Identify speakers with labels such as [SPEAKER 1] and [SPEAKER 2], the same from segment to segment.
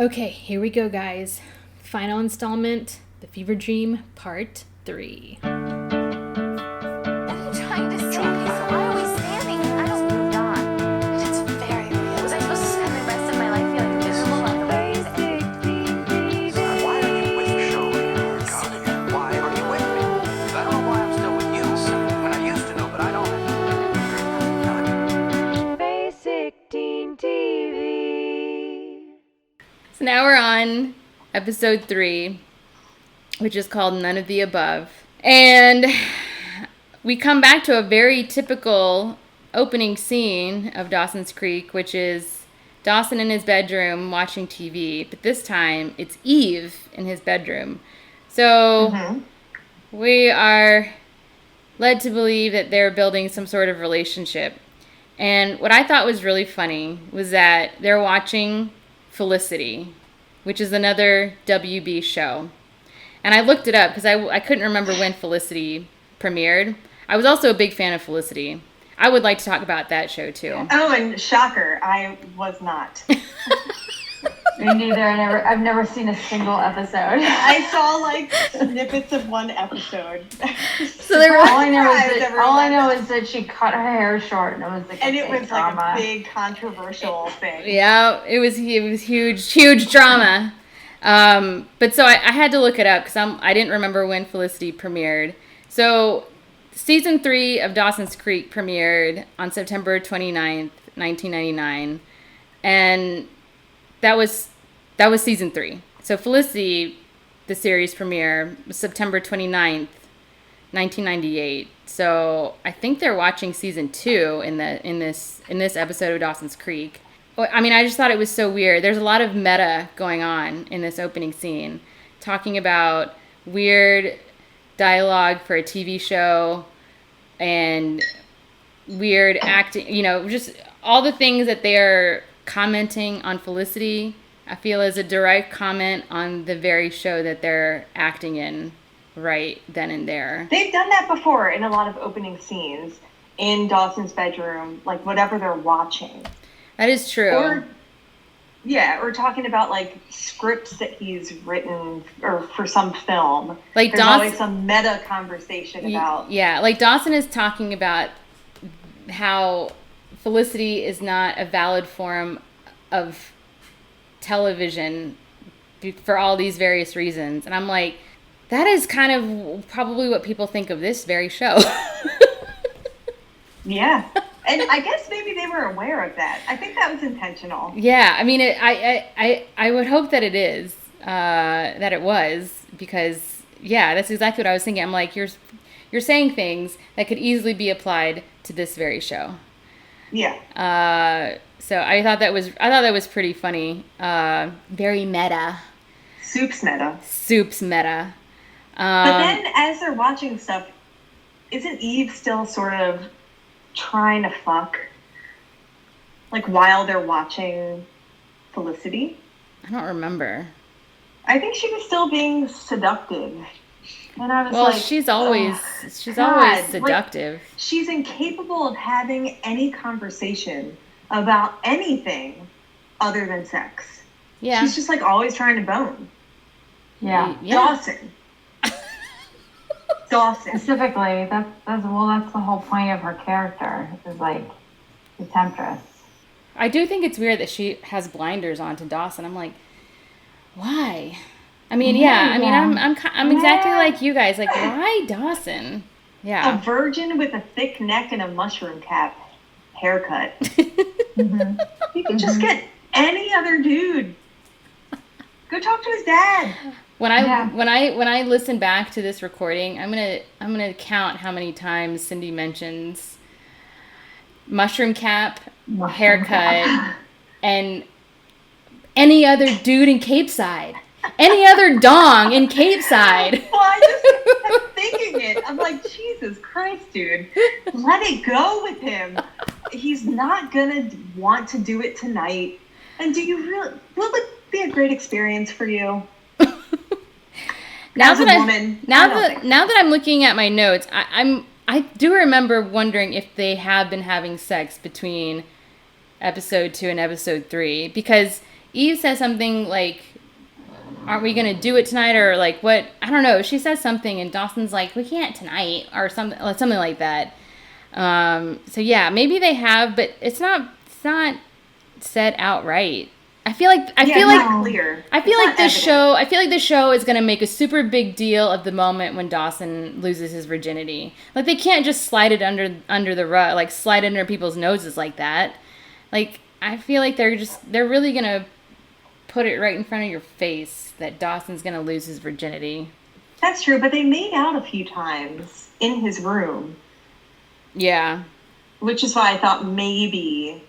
[SPEAKER 1] Okay, here we go, guys. Final installment, The Fever Dream, Part 3.
[SPEAKER 2] What are you trying to say? Why are we standing? I don't know. It's very real. Was I supposed to spend the rest of my life feeling miserable about the ways?
[SPEAKER 3] Why are you with the show here, Connie? Why are you with me? I don't know why I'm still with you. I mean, I used to know, but I don't.
[SPEAKER 4] Basic Teen TV.
[SPEAKER 1] So now we're on episode 3, which is called None of the Above. And we come back to a very typical opening scene of Dawson's Creek, which is Dawson in his bedroom watching TV. But this time, it's Eve in his bedroom. So we are led to believe that they're building some sort of relationship. And what I thought was really funny was that they're watching Felicity, which is another WB show. And I looked it up because I couldn't remember when Felicity premiered. I was also a big fan of Felicity. I would like to talk about that show too.
[SPEAKER 5] Oh, and shocker, I was not.
[SPEAKER 4] Me neither. I've never seen a single episode.
[SPEAKER 5] I saw like snippets of one episode.
[SPEAKER 1] So there
[SPEAKER 4] all I
[SPEAKER 5] Surprise,
[SPEAKER 4] know is that she cut her hair short, and it was like
[SPEAKER 5] and
[SPEAKER 4] a
[SPEAKER 5] it
[SPEAKER 4] big
[SPEAKER 5] was
[SPEAKER 4] drama.
[SPEAKER 5] like a big controversial thing.
[SPEAKER 1] Yeah, it was huge drama. But so I had to look it up because I didn't remember when Felicity premiered. So season 3 of Dawson's Creek premiered on September 29th, 1999. And that was season 3. So Felicity, the series premiere, was September 29th, 1998. So I think they're watching season 2 in this episode of Dawson's Creek. I mean, I just thought it was so weird. There's a lot of meta going on in this opening scene, talking about weird dialogue for a TV show and weird acting, just all the things that they're commenting on Felicity, I feel is a direct comment on the very show that they're acting in right then and there.
[SPEAKER 5] They've done that before in a lot of opening scenes in Dawson's bedroom, like whatever they're watching.
[SPEAKER 1] That is true.
[SPEAKER 5] Or talking about like scripts that he's written or for some film.
[SPEAKER 1] Like
[SPEAKER 5] there's always some meta conversation about.
[SPEAKER 1] Yeah, like Dawson is talking about how Felicity is not a valid form of television for all these various reasons. And I'm like, that is kind of probably what people think of this very show.
[SPEAKER 5] Yeah. And I guess maybe they were aware of that. I think that was intentional.
[SPEAKER 1] Yeah, I mean, I would hope that it is, that it was, because, yeah, that's exactly what I was thinking. I'm like, you're saying things that could easily be applied to this very show.
[SPEAKER 5] Yeah.
[SPEAKER 1] So I thought that was pretty funny. Very meta.
[SPEAKER 5] Soup's meta.
[SPEAKER 1] Soup's meta.
[SPEAKER 5] But then as they're watching stuff, isn't Eve still sort of trying to fuck? Like while they're watching Felicity?
[SPEAKER 1] I don't remember.
[SPEAKER 5] I think she was still being seductive. And I was
[SPEAKER 1] well,
[SPEAKER 5] like,
[SPEAKER 1] she's always
[SPEAKER 5] God,
[SPEAKER 1] seductive.
[SPEAKER 5] Like, she's incapable of having any conversation about anything other than sex.
[SPEAKER 1] Yeah.
[SPEAKER 5] She's just like always trying to bone.
[SPEAKER 4] Yeah.
[SPEAKER 5] Dawson.
[SPEAKER 4] Specifically, that's the whole point of her character, is like the temptress.
[SPEAKER 1] I do think it's weird that she has blinders on to Dawson. I'm like, why? I mean, I'm exactly like you guys. Like, why Dawson? Yeah.
[SPEAKER 5] A virgin with a thick neck and a mushroom cap haircut. You can just get any other dude. Go talk to his dad.
[SPEAKER 1] When I listen back to this recording, I'm gonna count how many times Cindy mentions mushroom cap, haircut, and any other dude in Cape Side. Any other dong in Cape Side.
[SPEAKER 5] Well, I just kept thinking it. I'm like, Jesus Christ, dude. Let it go with him. He's not going to want to do it tonight. And do you really... Will it be a great experience for you?
[SPEAKER 1] Now
[SPEAKER 5] As a woman,
[SPEAKER 1] now that I'm looking at my notes, I do remember wondering if they have been having sex between episode 2 and episode 3, because Eve says something like, aren't we going to do it tonight? Or like what? I don't know. She says something and Dawson's like, we can't tonight or something like that. So yeah, maybe they have, but it's not said outright. I feel like
[SPEAKER 5] clear.
[SPEAKER 1] I feel like this show is going to make a super big deal of the moment when Dawson loses his virginity. Like they can't just slide it under the rug, like slide it under people's noses like that. Like I feel like they're really going to put it right in front of your face that Dawson's going to lose his virginity.
[SPEAKER 5] That's true, but they made out a few times in his room.
[SPEAKER 1] Yeah.
[SPEAKER 5] Which is why I thought maybe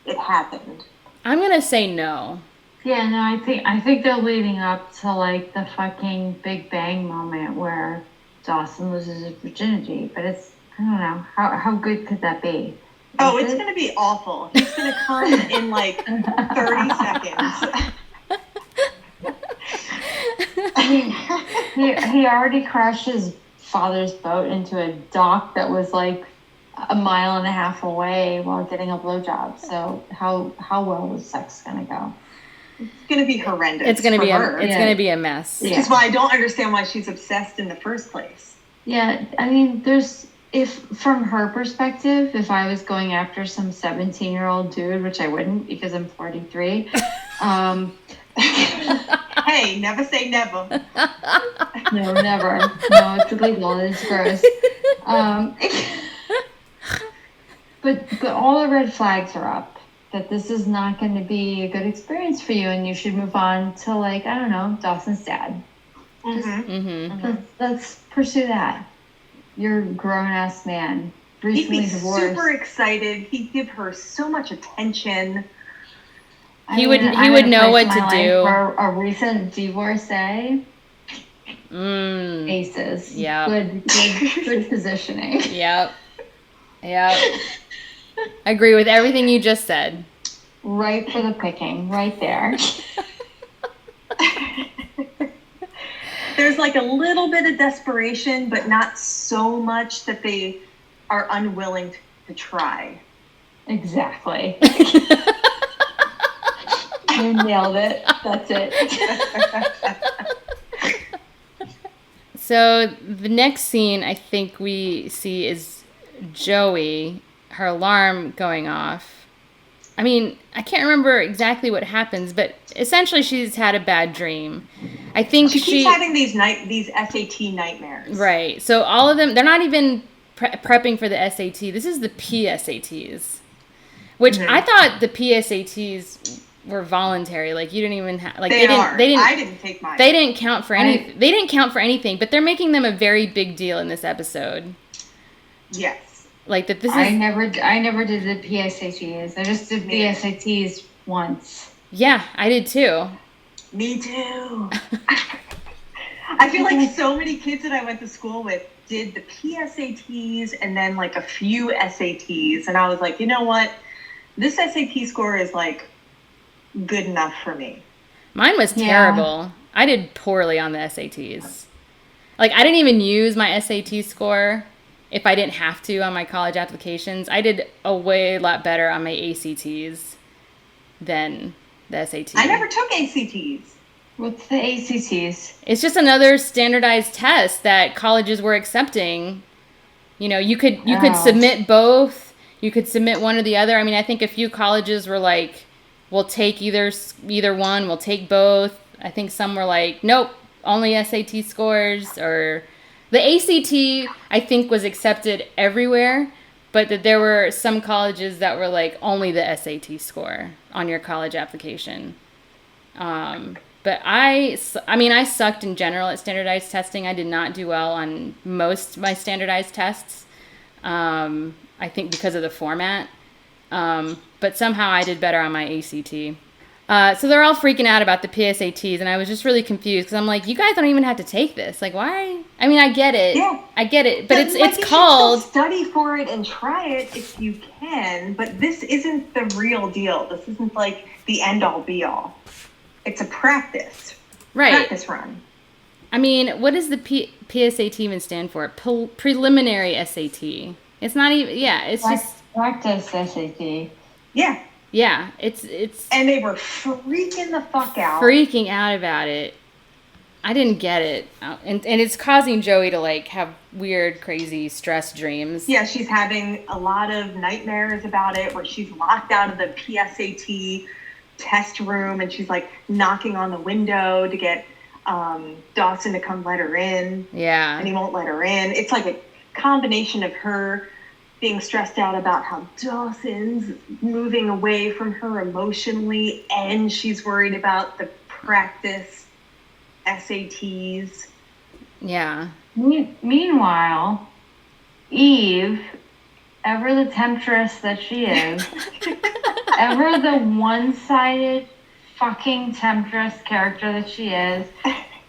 [SPEAKER 5] it happened.
[SPEAKER 1] I'm going to say no.
[SPEAKER 4] Yeah, no, I think they're leading up to like the fucking Big Bang moment where Dawson loses his virginity, but it's, I don't know, how good could that be?
[SPEAKER 5] It's going to be awful. He's going to come in like 30 seconds.
[SPEAKER 4] I mean, he already crashed his father's boat into a dock that was like a mile and a half away while getting a blowjob. So how well is sex going to go?
[SPEAKER 5] It's going to be horrendous.
[SPEAKER 1] It's going to be
[SPEAKER 5] her.
[SPEAKER 1] It's going to be a mess.
[SPEAKER 5] Which is why I don't understand why she's obsessed in the first place.
[SPEAKER 4] Yeah, I mean, if from her perspective, if I was going after some 17-year-old dude, which I wouldn't because I'm 43,
[SPEAKER 5] Hey, never say never.
[SPEAKER 4] No, never. No, it's illegal. It's gross. But all the red flags are up. That this is not going to be a good experience for you, and you should move on to, like, I don't know, Dawson's dad. Let's pursue that. You're a grown-ass man, recently
[SPEAKER 5] He'd be
[SPEAKER 4] divorced.
[SPEAKER 5] super excited. He'd give her so much attention.
[SPEAKER 1] He would know what to do.
[SPEAKER 4] For a recent divorcee, aces.
[SPEAKER 1] Yeah.
[SPEAKER 4] Good positioning.
[SPEAKER 1] Yep. Agree with everything you just said.
[SPEAKER 4] Right for the picking, right there.
[SPEAKER 5] There's like a little bit of desperation, but not so much that they are unwilling to try.
[SPEAKER 4] Exactly. You nailed it. That's it.
[SPEAKER 1] So the next scene I think we see is Joey, her alarm going off. I mean, I can't remember exactly what happens, but essentially she's had a bad dream. I think
[SPEAKER 5] she keeps having these SAT nightmares.
[SPEAKER 1] Right. So all of them, they're not even prepping for the SAT. This is the PSATs, which I thought the PSATs were voluntary. Like you didn't even have, like they didn't.
[SPEAKER 5] I didn't take mine.
[SPEAKER 1] They didn't count for anything. They didn't count for anything, but they're making them a very big deal in this episode.
[SPEAKER 5] Yes.
[SPEAKER 1] Like that. This is.
[SPEAKER 4] I never did the PSATs. I just did the SATs once.
[SPEAKER 1] Yeah, I did too.
[SPEAKER 5] Me too. I feel like so many kids that I went to school with did the PSATs and then like a few SATs, and I was like, you know what? This SAT score is like good enough for me.
[SPEAKER 1] Mine was terrible. I did poorly on the SATs. Like I didn't even use my SAT score if I didn't have to on my college applications. I did a lot better on my ACTs than the SAT.
[SPEAKER 5] I never took ACTs.
[SPEAKER 4] What's the ACTs?
[SPEAKER 1] It's just another standardized test that colleges were accepting. You know, you could submit both. You could submit one or the other. I mean, I think a few colleges were like, we'll take either one, we'll take both. I think some were like, nope, only SAT scores. Or the ACT, I think, was accepted everywhere, but that there were some colleges that were like only the SAT score on your college application. But I mean, I sucked in general at standardized testing. I did not do well on most of my standardized tests. I think because of the format. But somehow I did better on my ACT. So they're all freaking out about the PSATs, and I was just really confused because I'm like, you guys don't even have to take this. Like, why? I mean, I get it.
[SPEAKER 5] Yeah.
[SPEAKER 1] I get it. But it's
[SPEAKER 5] you
[SPEAKER 1] called...
[SPEAKER 5] should still study for it and try it if you can, but this isn't the real deal. This isn't like the end-all, be-all. It's a practice.
[SPEAKER 1] Right.
[SPEAKER 5] Practice run.
[SPEAKER 1] I mean, what does the PSAT even stand for? Preliminary SAT. It's not even... Yeah, it's just...
[SPEAKER 4] Practice SAT.
[SPEAKER 5] Yeah.
[SPEAKER 1] Yeah, it's
[SPEAKER 5] And they were freaking the fuck out.
[SPEAKER 1] freaking out about it. I didn't get it. And it's causing Joey to like have weird, crazy stress dreams.
[SPEAKER 5] Yeah, she's having a lot of nightmares about it where she's locked out of the PSAT test room and she's like knocking on the window to get Dawson to come let her in.
[SPEAKER 1] Yeah.
[SPEAKER 5] And he won't let her in. It's like a combination of her being stressed out about how Dawson's moving away from her emotionally, and she's worried about the practice SATs.
[SPEAKER 1] Yeah.
[SPEAKER 4] Meanwhile, Eve, ever the temptress that she is, ever the one-sided fucking temptress character that she is,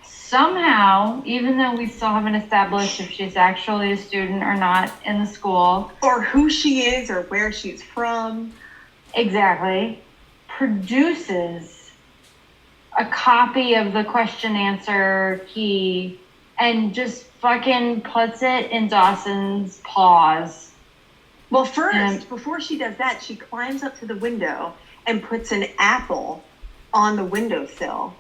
[SPEAKER 4] somehow, even though we still haven't established if she's actually a student or not in the school,
[SPEAKER 5] or who she is or where she's from,
[SPEAKER 4] exactly, produces a copy of the question answer key and just fucking puts it in Dawson's paws.
[SPEAKER 5] well, first, before she does that, she climbs up to the window and puts an apple on the windowsill.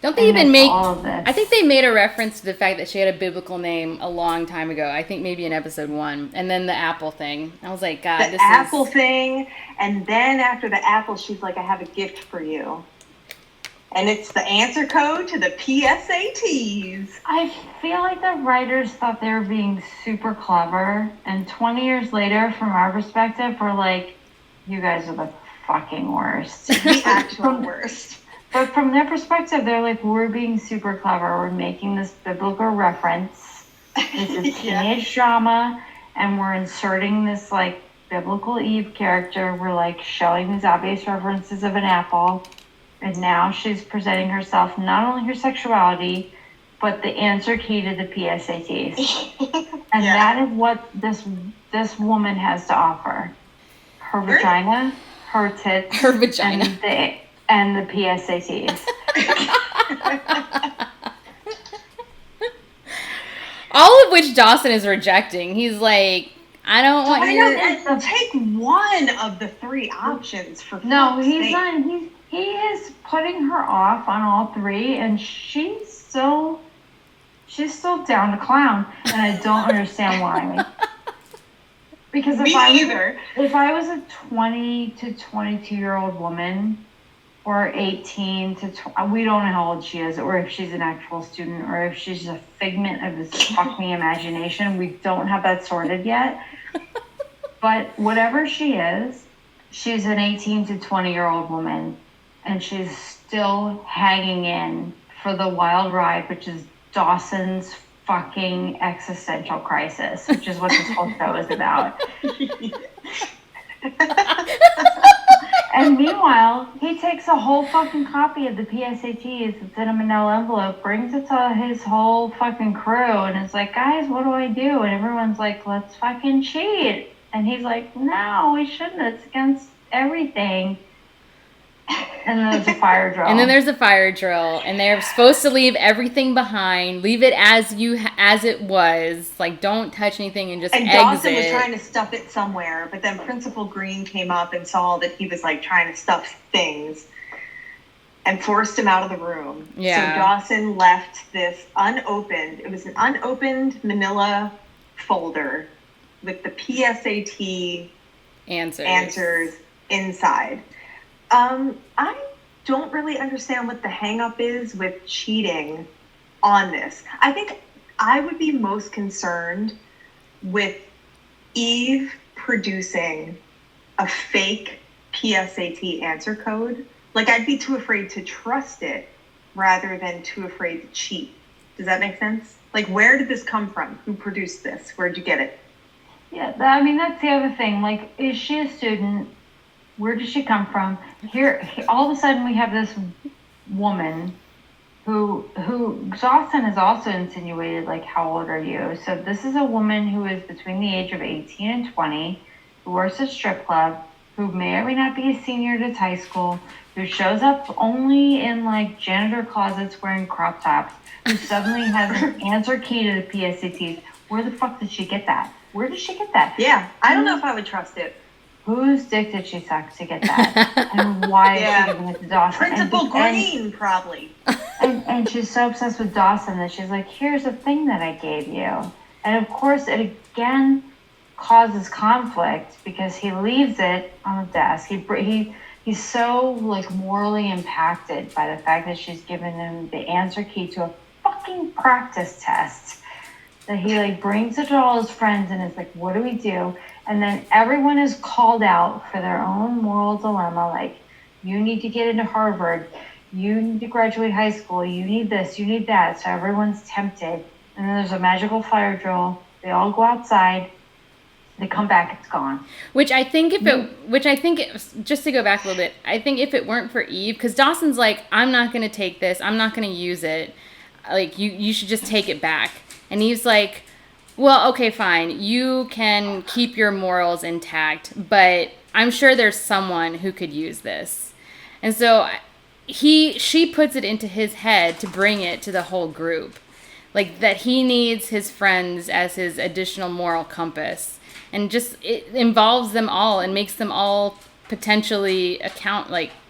[SPEAKER 1] Don't they even make...
[SPEAKER 4] all of this.
[SPEAKER 1] I think they made a reference to the fact that she had a biblical name a long time ago. I think maybe in episode 1. And then the apple thing. I was like, God,
[SPEAKER 5] The apple thing. And then after the apple, she's like, I have a gift for you. And it's the answer code to the PSATs.
[SPEAKER 4] I feel like the writers thought they were being super clever, and 20 years later, from our perspective, we're like, you guys are the fucking worst.
[SPEAKER 5] The actual worst.
[SPEAKER 4] But from their perspective, they're like, we're being super clever. We're making this biblical reference. This is
[SPEAKER 5] Yeah.
[SPEAKER 4] teenage drama, and we're inserting this, like, biblical Eve character. We're, like, showing these obvious references of an apple. And now she's presenting herself, not only her sexuality, but the answer key to the PSATs. And
[SPEAKER 5] Yeah.
[SPEAKER 4] that is what this woman has to offer. Her
[SPEAKER 5] Very-
[SPEAKER 4] vagina, her tits,
[SPEAKER 1] Her vagina.
[SPEAKER 4] and the PSATs.
[SPEAKER 1] All of which Dawson is rejecting. He's like, I don't want
[SPEAKER 5] I
[SPEAKER 1] you...
[SPEAKER 5] know, and take one of the 3 options for
[SPEAKER 4] No,
[SPEAKER 5] fuck's
[SPEAKER 4] he's
[SPEAKER 5] sake.
[SPEAKER 4] not. He is putting her off on all 3, and she's still down to clown, and I don't understand why. Because
[SPEAKER 5] Me either.
[SPEAKER 4] if I was a 20 to 22-year-old woman, or 18 to we don't know how old she is, or if she's an actual student, or if she's a figment of this fucking imagination, we don't have that sorted yet. But whatever she is, she's an 18 to 20-year-old woman. And she's still hanging in for the wild ride, which is Dawson's fucking existential crisis, which is what this whole show is about. And meanwhile, he takes a whole fucking copy of the PSATs that's in a manila envelope, brings it to his whole fucking crew, and is like, guys, what do I do? And everyone's like, let's fucking cheat. And he's like, no, we shouldn't. It's against everything. And then there's a fire drill.
[SPEAKER 1] And then there's a fire drill, and they're supposed to leave everything behind, leave it as it was, like don't touch anything and just
[SPEAKER 5] And
[SPEAKER 1] exit.
[SPEAKER 5] Dawson was trying to stuff it somewhere, but then Principal Green came up and saw that he was like trying to stuff things and forced him out of the room.
[SPEAKER 1] Yeah.
[SPEAKER 5] So Dawson left this unopened. It was an unopened manila folder with the PSAT answers inside. I don't really understand what the hang up is with cheating on this. I think I would be most concerned with Eve producing a fake PSAT answer code. Like, I'd be too afraid to trust it rather than too afraid to cheat. Does that make sense? Like, where did this come from? Who produced this? Where'd you get it?
[SPEAKER 4] Yeah, I mean, that's the other thing. Like, is she a student? Where does she come from? Here, all of a sudden, we have this woman who Dawson has also insinuated, like, how old are you? So this is a woman who is between the age of 18 and 20, who works at a strip club, who may or may not be a senior at high school, who shows up only in, like, janitor closets wearing crop tops, who suddenly has an answer key to the PSATs. Where the fuck did she get that? Where did she get that?
[SPEAKER 5] Yeah, I don't know if I would trust it.
[SPEAKER 4] whose dick did she suck to get that? And why
[SPEAKER 5] Yeah.
[SPEAKER 4] is she giving it to Dawson?
[SPEAKER 5] Principal Green, probably.
[SPEAKER 4] And she's so obsessed with Dawson that she's like, here's the thing that I gave you. And of course, it again causes conflict because he leaves it on the desk. He's so like morally impacted by the fact that she's given him the answer key to a fucking practice test that he like brings it to all his friends and is like, what do we do? And then everyone is called out for their own moral dilemma. Like, you need to get into Harvard. You need to graduate high school. You need this. You need that. So everyone's tempted. And then there's a magical fire drill. They all go outside. They come back. It's gone.
[SPEAKER 1] Which I think just to go back a little bit, I think if it weren't for Eve, because Dawson's like, I'm not going to take this. I'm not going to use it. Like, you should just take it back. And Eve's like, well, okay, fine. You can keep your morals intact, but I'm sure there's someone who could use this. And so she puts it into his head to bring it to the whole group. Like, that he needs his friends as his additional moral compass. And just, it involves them all and makes them all potentially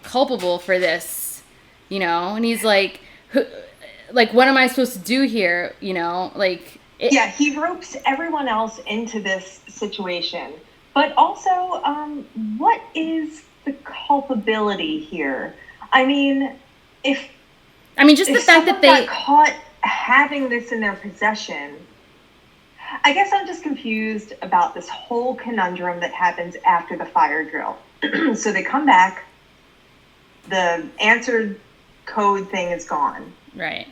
[SPEAKER 1] culpable for this, you know? And he's like, what am I supposed to do here, you know? Like...
[SPEAKER 5] Yeah, he ropes everyone else into this situation. But also, what is the culpability here? I mean,
[SPEAKER 1] just the fact that they
[SPEAKER 5] got caught having this in their possession, I guess I'm just confused about this whole conundrum that happens after the fire drill. So they come back, the answered code thing is gone.
[SPEAKER 1] Right.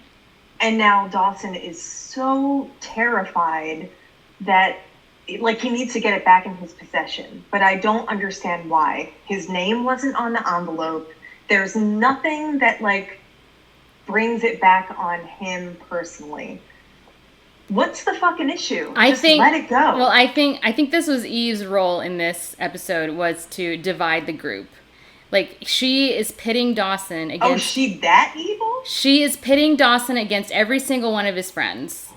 [SPEAKER 5] And now Dawson is so terrified that, like, he needs to get it back in his possession. But I don't understand why. His name wasn't on the envelope. There's nothing that, like, brings it back on him personally. What's the fucking issue? Just let it go.
[SPEAKER 1] Well, I think this was Eve's role in this episode, was to divide the group. Like, she is pitting Dawson against...
[SPEAKER 5] Oh, she that evil?
[SPEAKER 1] She is pitting Dawson against every single one of his friends.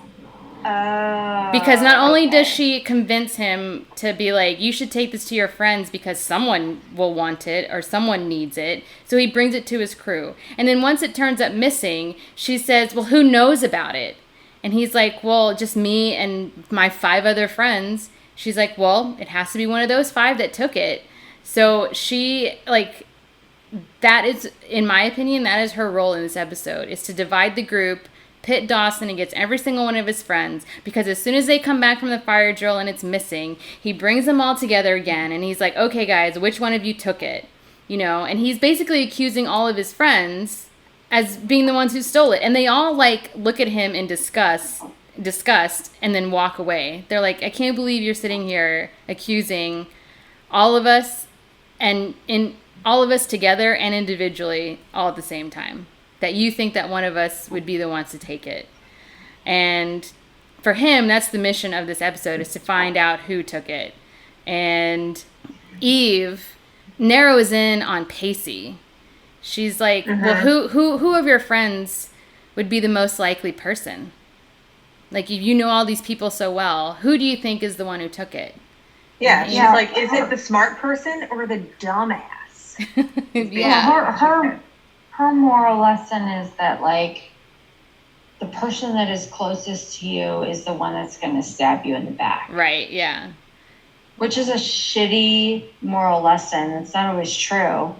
[SPEAKER 1] Because not only does she convince him to be like, you should take this to your friends because someone will want it or someone needs it. So he brings it to his crew. And then once it turns up missing, she says, well, who knows about it? And he's like, well, just me and my 5 other friends. She's like, well, it has to be one of those 5 that took it. So she, like, that is, in my opinion, that is her role in this episode, is to divide the group, pit Dawson against every single one of his friends, because as soon as they come back from the fire drill and it's missing, he brings them all together again, and he's like, okay, guys, which one of you took it? You know, and he's basically accusing all of his friends as being the ones who stole it, and they all, like, look at him in disgust, and then walk away. They're like, I can't believe you're sitting here accusing all of us, and in all of us together and individually all at the same time, that you think that one of us would be the ones to take it. And for him, that's the mission of this episode, is to find out who took it. And Eve narrows in on Pacey. She's like, well, who of your friends would be the most likely person? Like, if you know all these people so well, who do you think is the one who took it?
[SPEAKER 5] Yeah, she's like, is it the smart person or the dumbass?
[SPEAKER 1] Yeah.
[SPEAKER 4] Well, her moral lesson is that, like, the person that is closest to you is the one that's going to stab you in the back.
[SPEAKER 1] Right, yeah.
[SPEAKER 4] Which is a shitty moral lesson. It's not always true.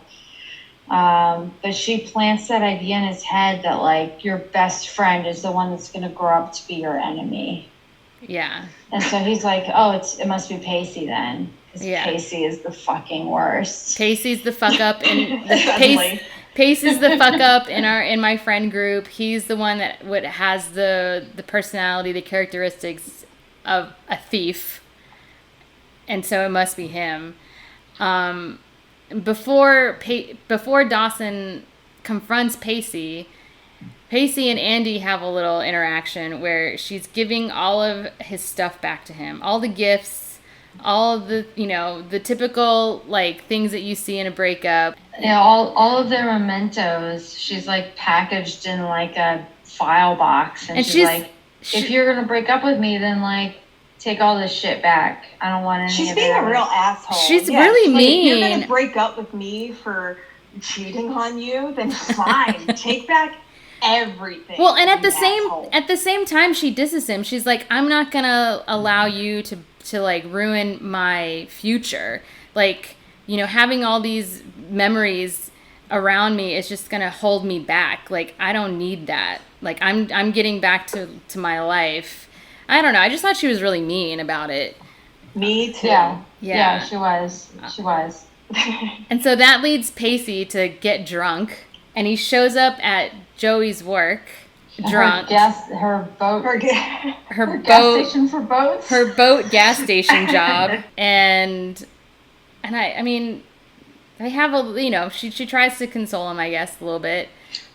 [SPEAKER 4] But she plants that idea in his head that, like, your best friend is the one that's going to grow up to be your enemy.
[SPEAKER 1] Yeah.
[SPEAKER 4] And so he's like, oh, it must be Pacey then. Because
[SPEAKER 1] Yeah.
[SPEAKER 4] Pacey is the fucking worst.
[SPEAKER 1] Pacey's the fuck up in
[SPEAKER 5] Suddenly.
[SPEAKER 1] Pace is the fuck up in my friend group. He's the one that has the personality, the characteristics of a thief. And so it must be him. Before Dawson confronts Pacey and Andy have a little interaction where she's giving all of his stuff back to him. All the gifts, all of the, the typical, like, things that you see in a breakup.
[SPEAKER 4] Yeah, all of their mementos, she's, like, packaged in, like, a file box. And she's like, if you're going to break up with me, then, like, take all this shit back. I don't want any
[SPEAKER 5] She's
[SPEAKER 4] of
[SPEAKER 5] being
[SPEAKER 4] it.
[SPEAKER 5] a real asshole.
[SPEAKER 1] She's really
[SPEAKER 5] like, if you're
[SPEAKER 1] mean.
[SPEAKER 5] gonna break up with me for cheating on you, then fine. Take back everything.
[SPEAKER 1] Well, and at
[SPEAKER 5] you
[SPEAKER 1] the
[SPEAKER 5] asshole.
[SPEAKER 1] same time, she disses him. She's like, I'm not gonna allow you to like ruin my future. Like, you know, having all these memories around me is just gonna hold me back. Like, I don't need that. Like, I'm getting back to my life. I don't know. I just thought she was really mean about it.
[SPEAKER 5] Me too.
[SPEAKER 4] Yeah.
[SPEAKER 1] Yeah.
[SPEAKER 4] Yeah, she was. She was.
[SPEAKER 1] And so that leads Pacey to get drunk, and he shows up at Joey's work drunk.
[SPEAKER 4] Her boat.
[SPEAKER 5] Her-
[SPEAKER 1] Her
[SPEAKER 4] Her
[SPEAKER 1] boat.
[SPEAKER 4] gas station for boats.
[SPEAKER 1] Her boat gas station job, and I mean, they have a, you know, she tries to console him, I guess, a little bit.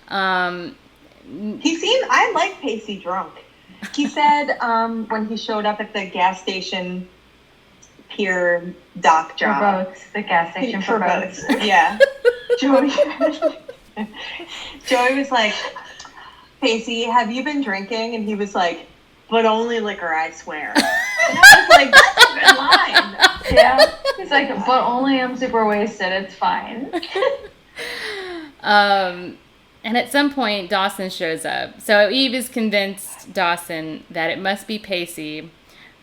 [SPEAKER 5] I like Pacey drunk. He said when he showed up at the gas station pier dock
[SPEAKER 4] For
[SPEAKER 5] job.
[SPEAKER 4] boats. The gas station for boats.
[SPEAKER 5] Yeah. Joey was like, Pacey, have you been drinking? And he was like, but only liquor, I swear. And I was like, that's a good line.
[SPEAKER 4] Yeah. He's like, but only I'm super wasted. It's fine.
[SPEAKER 1] And at some point, Dawson shows up. So Eve is convinced Dawson that it must be Pacey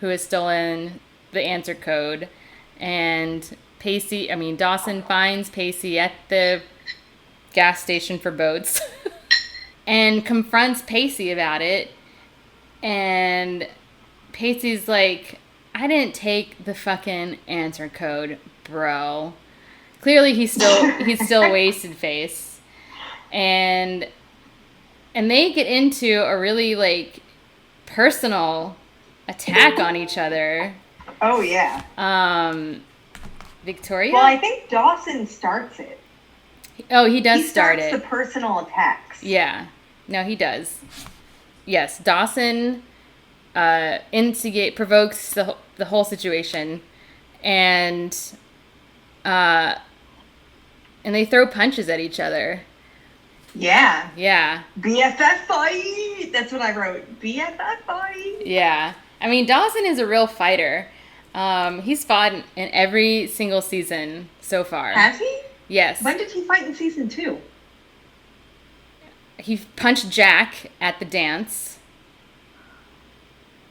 [SPEAKER 1] who has stolen the answer code. And Dawson finds Pacey at the gas station for boats and confronts Pacey about it. And Pacey's like, I didn't take the fucking answer code, bro. Clearly he's still wasted face. And they get into a really like personal attack on each other.
[SPEAKER 5] Oh, yeah.
[SPEAKER 1] Victoria?
[SPEAKER 5] Well, I think Dawson starts it.
[SPEAKER 1] Oh, he does
[SPEAKER 5] He
[SPEAKER 1] start
[SPEAKER 5] starts
[SPEAKER 1] it.
[SPEAKER 5] the personal attacks.
[SPEAKER 1] Yeah. No, he does. Yes, Dawson provokes the whole situation, and they throw punches at each other.
[SPEAKER 5] Yeah.
[SPEAKER 1] Yeah.
[SPEAKER 5] BFF fight. That's what I wrote. BFF fight.
[SPEAKER 1] Yeah. I mean, Dawson is a real fighter. He's fought in every single season so far.
[SPEAKER 5] Has he?
[SPEAKER 1] Yes.
[SPEAKER 5] When did he fight in season 2?
[SPEAKER 1] He punched Jack at the dance.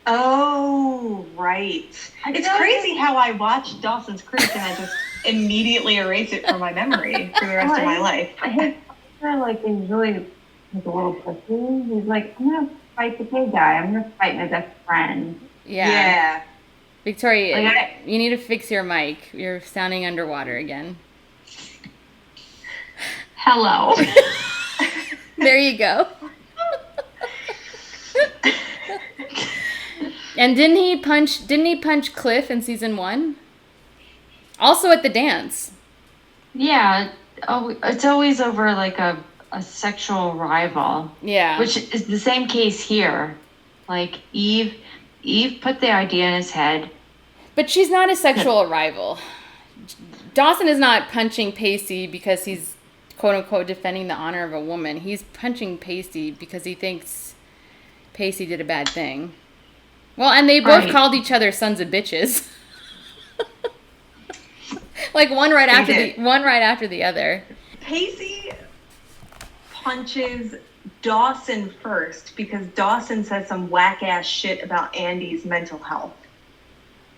[SPEAKER 5] Oh, right. It's crazy how I watch Dawson's Creek and I just immediately erase it from my memory for the rest of my life.
[SPEAKER 4] Like he's really like a little pussy. He's like, I'm gonna fight the big guy. I'm gonna fight my best friend.
[SPEAKER 1] Yeah. Victoria,
[SPEAKER 4] Like
[SPEAKER 1] you need to fix your mic. You're sounding underwater again.
[SPEAKER 4] Hello.
[SPEAKER 1] There you go. And didn't he punch Cliff in season 1? Also at the dance.
[SPEAKER 4] Yeah. Oh, it's always over like a sexual rival.
[SPEAKER 1] Yeah.
[SPEAKER 4] Which is the same case here. Like Eve put the idea in his head.
[SPEAKER 1] But she's not a sexual rival. Dawson is not punching Pacey because he's quote unquote defending the honor of a woman. He's punching Pacey because he thinks Pacey did a bad thing. Well, and they both called each other sons of bitches. Like one right after the other.
[SPEAKER 5] Pacey punches Dawson first because Dawson says some whack ass shit about Andy's mental health.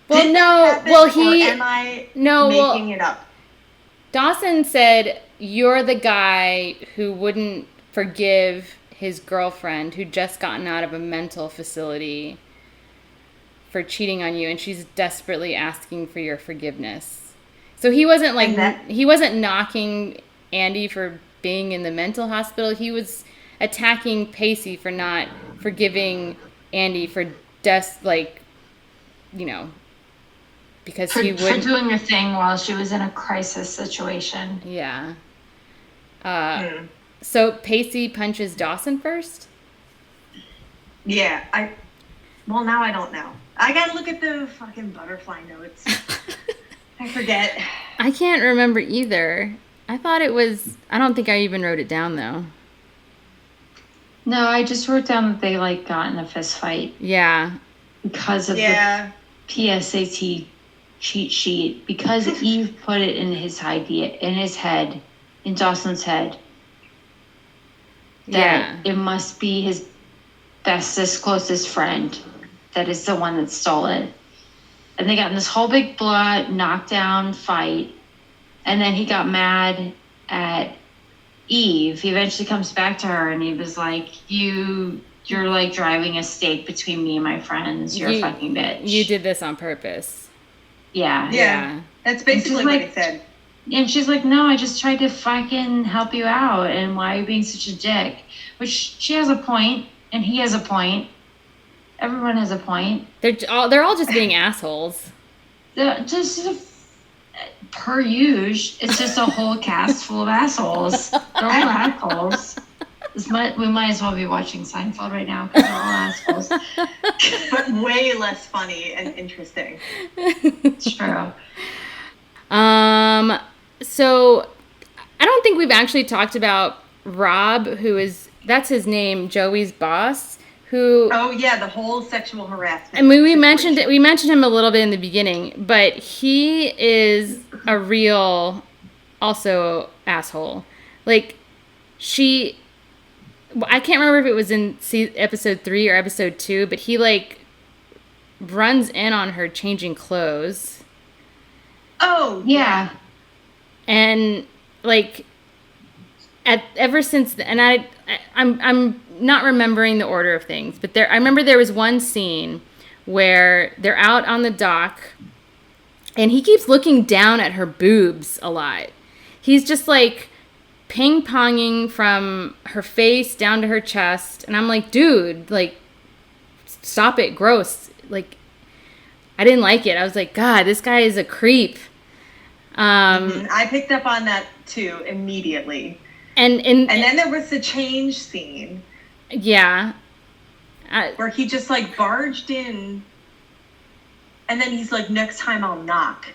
[SPEAKER 1] Well,
[SPEAKER 5] Did
[SPEAKER 1] no.
[SPEAKER 5] that happen,
[SPEAKER 1] Well,
[SPEAKER 5] or am I making it up?
[SPEAKER 1] Dawson said, "You're the guy who wouldn't forgive his girlfriend who'd just gotten out of a mental facility for cheating on you, and she's desperately asking for your forgiveness." So he wasn't he wasn't knocking Andy for being in the mental hospital. He was attacking Pacey for not forgiving Andy for because he wouldn't.
[SPEAKER 4] For doing a thing while she was in a crisis situation.
[SPEAKER 1] Yeah. So Pacey punches Dawson first?
[SPEAKER 5] Yeah, well, now I don't know. I gotta look at the fucking butterfly notes. I forget.
[SPEAKER 1] I can't remember either. I thought it was, I don't think I even wrote it down though.
[SPEAKER 4] No, I just wrote down that they like got in a fist fight
[SPEAKER 1] Yeah.
[SPEAKER 4] because of PSAT cheat sheet because Eve put it in his idea, in Dawson's head, that it must be his bestest, closest friend that is the one that stole it. And they got in this whole big blowout, knockdown fight. And then he got mad at Eve. He eventually comes back to her and he was like, you're like driving a stake between me and my friends. You're a fucking bitch.
[SPEAKER 1] You did this on purpose.
[SPEAKER 5] Yeah. That's basically what he said.
[SPEAKER 4] And she's like, no, I just tried to fucking help you out. And why are you being such a dick? Which she has a point, and he has a point. Everyone has a point.
[SPEAKER 1] They're all just being assholes.
[SPEAKER 4] Just per usual, it's just a whole cast full of assholes. They're all assholes. We might as well be watching Seinfeld right now because they're all assholes.
[SPEAKER 5] But way less funny and interesting.
[SPEAKER 4] It's true.
[SPEAKER 1] So I don't think we've actually talked about Rob, that's his name, Joey's boss, who...
[SPEAKER 5] Oh, yeah, the whole sexual harassment.
[SPEAKER 1] I mean, we mentioned him a little bit in the beginning, but he is a real, also, asshole. Like, I can't remember if it was in episode 3 or episode 2, but he, like, runs in on her changing clothes.
[SPEAKER 5] Oh, yeah.
[SPEAKER 1] And, like... ever since, and I'm not remembering the order of things, but I remember there was one scene where they're out on the dock, and he keeps looking down at her boobs a lot. He's just like ping-ponging from her face down to her chest, and I'm like, dude, like, stop it, gross. Like, I didn't like it. I was like, God, this guy is a creep.
[SPEAKER 5] I picked up on that too immediately. And then there was the change scene.
[SPEAKER 1] Yeah.
[SPEAKER 5] Where he just like barged in and then he's like, next time I'll knock.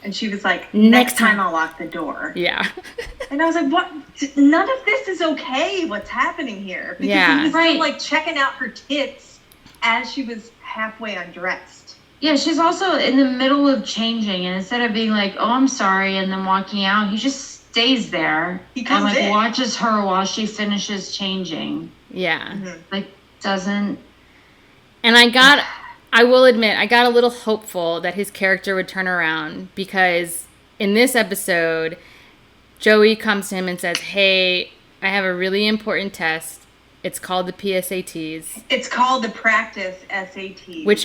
[SPEAKER 5] And she was like, next time I'll lock the door.
[SPEAKER 1] Yeah.
[SPEAKER 5] And I was like, what? None of this is okay. What's happening here? Because he was still like checking out her tits as she was halfway undressed.
[SPEAKER 4] Yeah, she's also in the middle of changing. And instead of being like, oh, I'm sorry, and then walking out, he just stays there.
[SPEAKER 5] He comes
[SPEAKER 4] and, like,
[SPEAKER 5] in.
[SPEAKER 4] watches her while she finishes changing.
[SPEAKER 1] Yeah.
[SPEAKER 5] Mm-hmm.
[SPEAKER 4] Like, doesn't...
[SPEAKER 1] And I will admit, I got a little hopeful that his character would turn around, because in this episode, Joey comes to him and says, hey, I have a really important test. It's called the PSATs.
[SPEAKER 5] It's called the practice SATs.
[SPEAKER 1] Which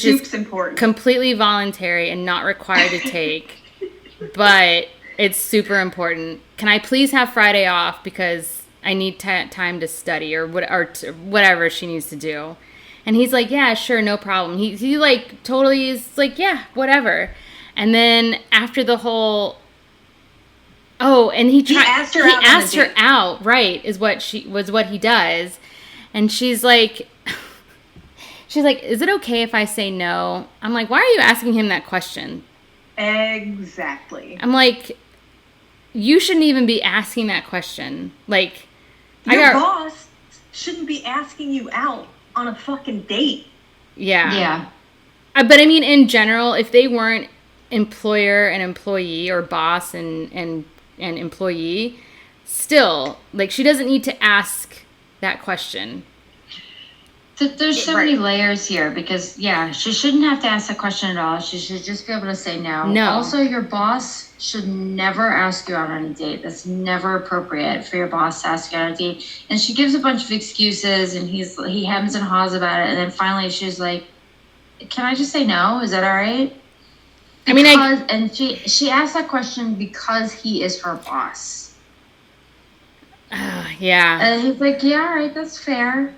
[SPEAKER 5] is important.
[SPEAKER 1] Completely voluntary and not required to take. But it's super important. Can I please have Friday off because I need time to study or whatever she needs to do? And he's like, yeah, sure, no problem. He like totally is like, yeah, whatever. And then after the whole... Oh, and he asked her out, right, is what he does. And she's like, is it okay if I say no? I'm like, why are you asking him that question?
[SPEAKER 5] Exactly.
[SPEAKER 1] I'm like, you shouldn't even be asking that question. Like,
[SPEAKER 5] your boss shouldn't be asking you out on a fucking date.
[SPEAKER 1] Yeah.
[SPEAKER 4] Yeah.
[SPEAKER 1] But I mean, in general, if they weren't employer and employee or boss and employee, still, like, she doesn't need to ask that question.
[SPEAKER 4] There's so many layers here because, yeah, she shouldn't have to ask that question at all. She should just be able to say no.
[SPEAKER 1] No.
[SPEAKER 4] Also, your boss should never ask you out on a date. That's never appropriate for your boss to ask you out on a date. And she gives a bunch of excuses, and he hems and haws about it. And then finally she's like, can I just say no? Is that all right? And she asked that question because he is her boss.
[SPEAKER 1] Yeah.
[SPEAKER 4] And he's like, yeah, all right, that's fair.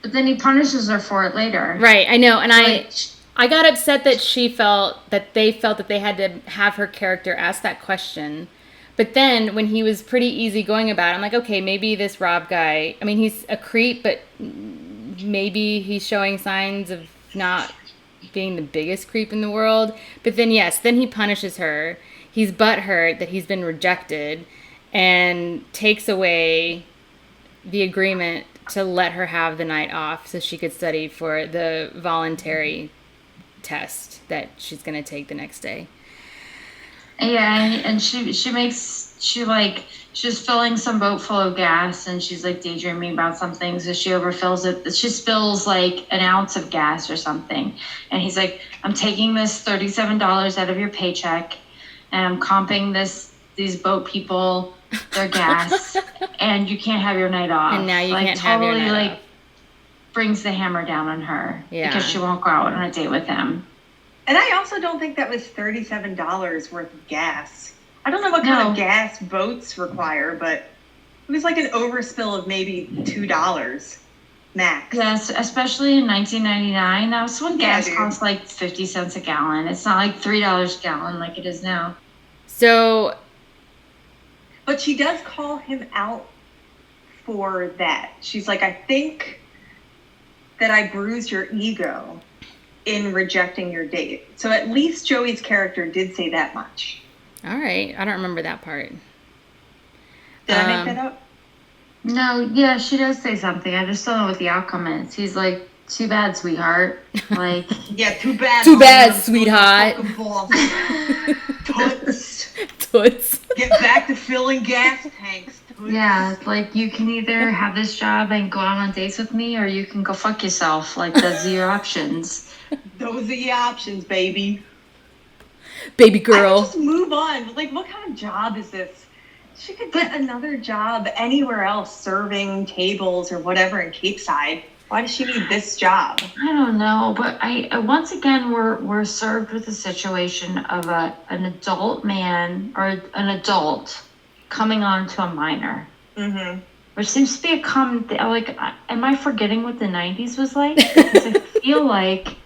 [SPEAKER 4] But then he punishes her for it later.
[SPEAKER 1] Right, I know. And I got upset that they felt that they had to have her character ask that question. But then when he was pretty easygoing about it, I'm like, okay, maybe this Rob guy, I mean, he's a creep, but maybe he's showing signs of not being the biggest creep in the world. But then, yes, then he punishes her. He's butthurt that he's been rejected and takes away the agreement to let her have the night off so she could study for the voluntary test that she's going to take the next day.
[SPEAKER 4] Yeah, and she's filling some boat full of gas, and she's like daydreaming about something, so she overfills it. She spills like an ounce of gas or something, and he's like, I'm taking this $37 out of your paycheck, and I'm comping these boat people their gas, and you can't have your night off.
[SPEAKER 1] And now you
[SPEAKER 4] like,
[SPEAKER 1] can't have your
[SPEAKER 4] totally,
[SPEAKER 1] night
[SPEAKER 4] like,
[SPEAKER 1] off.
[SPEAKER 4] brings the hammer down on her.
[SPEAKER 1] Yeah.
[SPEAKER 4] Because she won't go out on a date with him.
[SPEAKER 5] And I also don't think that was $37 worth of gas. I don't know what kind of gas boats require, but it was like an overspill of maybe $2 max.
[SPEAKER 4] Yes, especially in 1999. That was when gas
[SPEAKER 5] dude.
[SPEAKER 4] cost like 50 cents a gallon. It's not like $3 a gallon like it is now.
[SPEAKER 1] So,
[SPEAKER 5] But she does call him out for that. She's like, I think that I bruised your ego in rejecting your date. So at least Joey's character did say that much.
[SPEAKER 1] all right. I don't remember that part.
[SPEAKER 5] Did I make that up?
[SPEAKER 4] No, yeah, she does say something. I just don't know what the outcome is. He's like, too bad, sweetheart. Like,
[SPEAKER 5] Yeah, too bad.
[SPEAKER 1] Too bad,
[SPEAKER 5] I'm
[SPEAKER 1] sweetheart.
[SPEAKER 5] fucking boss. Toots.
[SPEAKER 1] Toots.
[SPEAKER 5] Get back to filling gas tanks. Toots.
[SPEAKER 4] yeah, like you can either have this job and go out on dates with me, or you can go fuck yourself. Like, those are your options.
[SPEAKER 5] Those are the options, baby.
[SPEAKER 1] Baby
[SPEAKER 5] I
[SPEAKER 1] girl.
[SPEAKER 5] would just move on. Like, what kind of job is this? She could get another job anywhere else, serving tables or whatever in Cape Side. Why does she need this job?
[SPEAKER 4] I don't know, but I once again we're served with a situation of an adult man or an adult coming on to a minor,
[SPEAKER 5] Mm-hmm.
[SPEAKER 4] which seems to be a common thing. Like, am I forgetting what the 90s was like? Because I feel like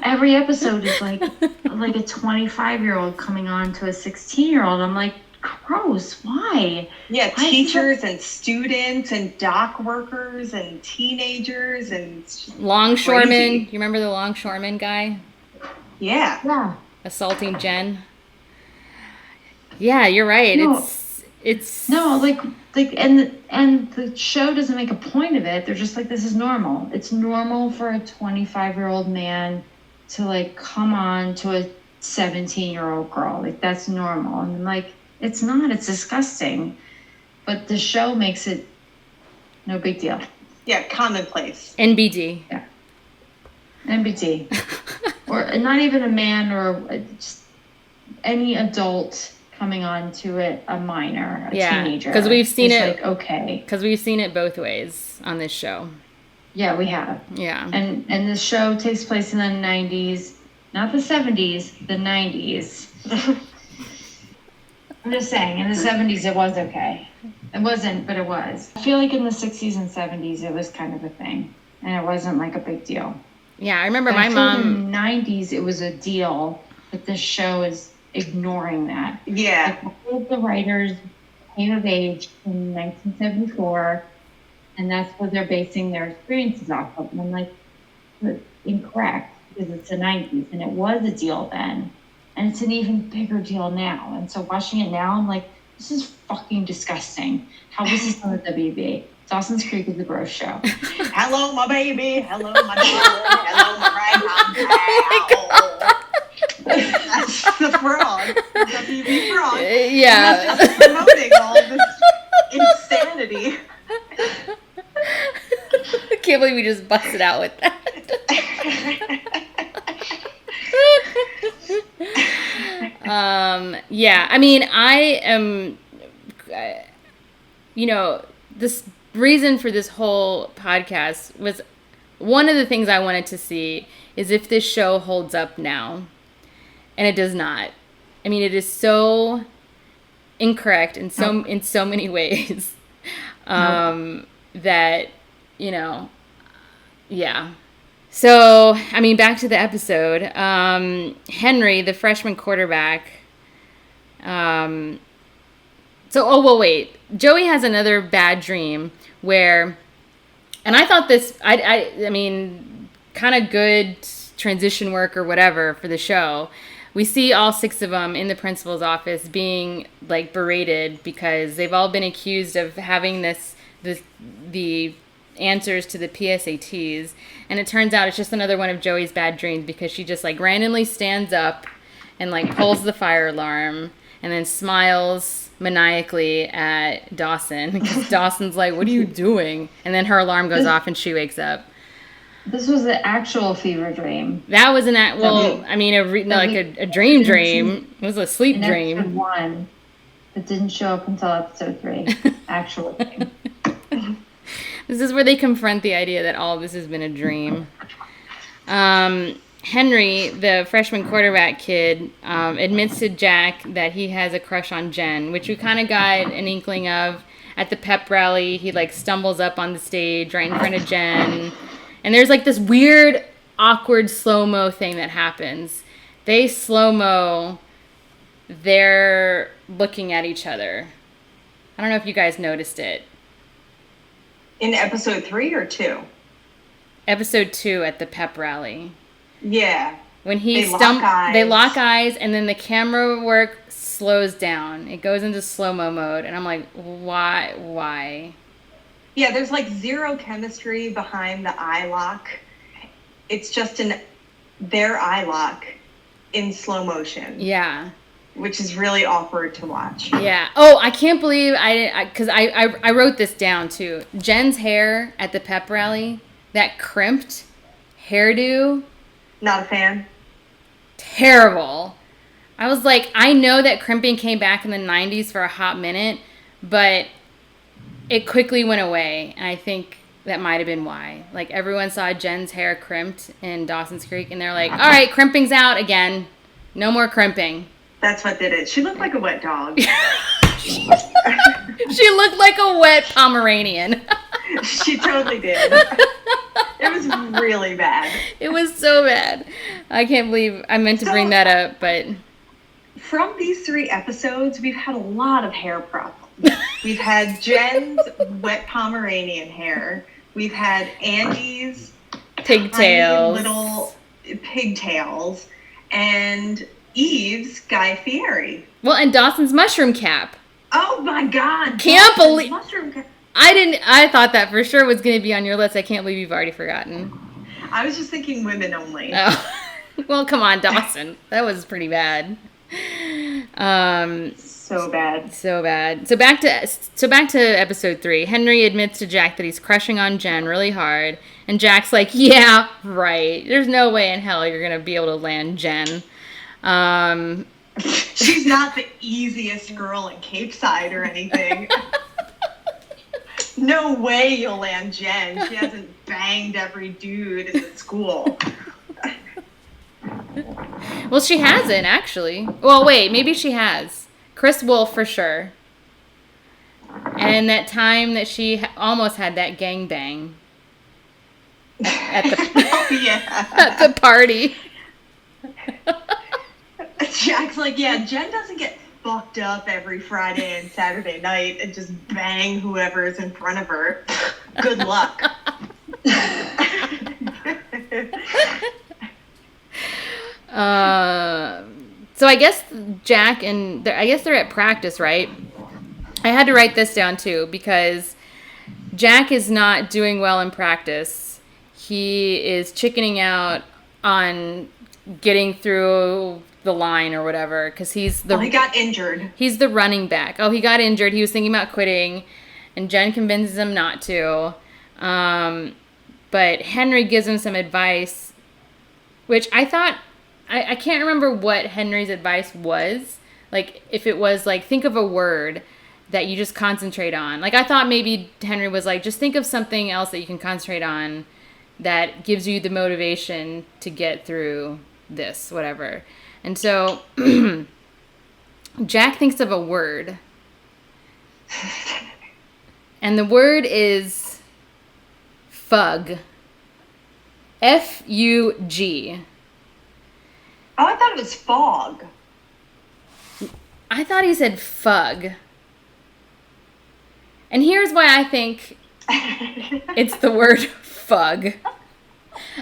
[SPEAKER 4] every episode is like a 25-year-old coming on to a 16-year-old. I'm like, gross. Why?
[SPEAKER 5] Yeah,
[SPEAKER 4] Why is
[SPEAKER 5] teachers and students and dock workers and teenagers and it's just
[SPEAKER 1] Longshoreman.
[SPEAKER 5] crazy.
[SPEAKER 1] You remember the longshoreman guy
[SPEAKER 5] Yeah.
[SPEAKER 4] Yeah.
[SPEAKER 1] assaulting Jen? Yeah, you're right.
[SPEAKER 4] No.
[SPEAKER 1] It's
[SPEAKER 4] No, like and the show doesn't make a point of it. They're just like, this is normal. It's normal for a 25-year-old man to like come on to a 17-year-old girl. Like, that's normal. And I'm like, it's not. It's disgusting. But the show makes it no big deal.
[SPEAKER 5] Yeah, commonplace.
[SPEAKER 1] NBD.
[SPEAKER 4] NBT. Or not even a man or just any adult coming on to it, a minor, a
[SPEAKER 1] Yeah,
[SPEAKER 4] teenager.
[SPEAKER 1] 'cause we've seen
[SPEAKER 4] It's
[SPEAKER 1] it-
[SPEAKER 4] like, okay.
[SPEAKER 1] Because we've seen it both ways on this show.
[SPEAKER 4] Yeah, we have.
[SPEAKER 1] Yeah.
[SPEAKER 4] And the show takes place in the 90s, not the 70s, the 90s. I'm just saying, in the 70s it was okay. It wasn't, but it was. I feel like in the 60s and 70s it was kind of a thing, and it wasn't like a big deal.
[SPEAKER 1] Yeah, I remember
[SPEAKER 4] But
[SPEAKER 1] my
[SPEAKER 4] I feel like
[SPEAKER 1] mom.
[SPEAKER 4] in the 90s it was a deal, but this show is ignoring that.
[SPEAKER 5] Yeah.
[SPEAKER 4] Like, all of the writers came of age in 1974, and that's what they're basing their experiences off of. And I'm like, that's incorrect, because it's the 90s, and it was a deal then, and it's an even bigger deal now. And so watching it now, I'm like, this is fucking disgusting. How was this on the WB? Dawson's Creek is a gross show.
[SPEAKER 5] Hello, my baby. Hello, my baby. Hello, my right. That's the frog. WB frog.
[SPEAKER 1] Yeah.
[SPEAKER 5] That's promoting all this insanity.
[SPEAKER 1] I can't believe we just busted out with that. Yeah, I mean, I am, this reason for this whole podcast was one of the things I wanted to see is if this show holds up now. And it does not. I mean, it is so incorrect in so many ways that, yeah. So, I mean, back to the episode. Henry, the freshman quarterback. Wait. Joey has another bad dream where, and I thought this, I mean, kind of good transition work or whatever for the show. We see all 6 of them in the principal's office being like berated because they've all been accused of having the answers to the PSATs, and it turns out it's just another one of Joey's bad dreams because she just like randomly stands up and like pulls the fire alarm and then smiles maniacally at Dawson because Dawson's like, "What are you doing?" And then her alarm goes off and she wakes up.
[SPEAKER 4] This was the actual fever dream.
[SPEAKER 1] That was an a dream dream. It was a sleep
[SPEAKER 4] In
[SPEAKER 1] dream.
[SPEAKER 4] episode 1, it didn't show up until episode 3. Actual dream.
[SPEAKER 1] This is where they confront the idea that all of this has been a dream. Henry, the freshman quarterback kid, admits to Jack that he has a crush on Jen, which we kind of got an inkling of at the pep rally. He like stumbles up on the stage right in front of Jen. And there's like this weird, awkward slow-mo thing that happens. They slow-mo, they're looking at each other. I don't know if you guys noticed it.
[SPEAKER 5] In episode 3 or 2?
[SPEAKER 1] Episode 2 at the pep rally.
[SPEAKER 5] Yeah.
[SPEAKER 1] When he they lock eyes, and then the camera work slows down. It goes into slow-mo mode, and I'm like, why?
[SPEAKER 5] Yeah, there's like zero chemistry behind the eye lock. It's just their eye lock in slow motion.
[SPEAKER 1] Yeah.
[SPEAKER 5] Which is really awkward to watch.
[SPEAKER 1] Yeah. Oh, I can't believe because I wrote this down too. Jen's hair at the pep rally, that crimped hairdo.
[SPEAKER 5] Not a fan.
[SPEAKER 1] Terrible. I was like, I know that crimping came back in the 90s for a hot minute, but it quickly went away, and I think that might have been why. Like, everyone saw Jen's hair crimped in Dawson's Creek, and they're like, all right, crimping's out again. No more crimping.
[SPEAKER 5] That's what did it. She looked like a wet dog.
[SPEAKER 1] She looked like a wet Pomeranian.
[SPEAKER 5] She totally did. It was really bad.
[SPEAKER 1] It was so bad. I can't believe I meant to bring that up, but...
[SPEAKER 5] From these 3 episodes, we've had a lot of hair problems. We've had Jen's wet Pomeranian hair. We've had Andy's
[SPEAKER 1] pigtails,
[SPEAKER 5] little pigtails, and Eve's Guy Fieri.
[SPEAKER 1] Well, and Dawson's mushroom cap.
[SPEAKER 5] Oh my God!
[SPEAKER 1] Can't believe
[SPEAKER 5] mushroom cap.
[SPEAKER 1] I thought that for sure was going to be on your list. I can't believe you've already forgotten.
[SPEAKER 5] I was just thinking women only.
[SPEAKER 1] Oh. Well, come on, Dawson. That was pretty bad.
[SPEAKER 5] So bad.
[SPEAKER 1] So bad. So back to episode 3. Henry admits to Jack that he's crushing on Jen really hard, and Jack's like, "Yeah, right. There's no way in hell you're gonna be able to land Jen."
[SPEAKER 5] She's not the easiest girl in Cape Side or anything. No way you'll land Jen. She hasn't banged every dude in the school.
[SPEAKER 1] Well, she hasn't, actually. Well, wait, maybe she has. Chris Wolf, for sure. And that time that she almost had that gangbang at the, at the party.
[SPEAKER 5] Jack's like, yeah, Jen doesn't get fucked up every Friday and Saturday night and just bang whoever is in front of her. Good luck.
[SPEAKER 1] So I guess Jack and I guess they're at practice, right? I had to write this down too because Jack is not doing well in practice. He is chickening out on getting through the line or whatever because he got injured. He's the running back. Oh, he got injured. He was thinking about quitting, and Jen convinces him not to. But Henry gives him some advice, which I thought I can't remember what Henry's advice was. Like, if it was like, think of a word that you just concentrate on. Like, I thought maybe Henry was like, just think of something else that you can concentrate on that gives you the motivation to get through this, whatever. And so Jack thinks of a word. And the word is fug. F-U-G.
[SPEAKER 5] Oh, I thought it was fog.
[SPEAKER 1] I thought he said fug. And here's why I think it's the word fug.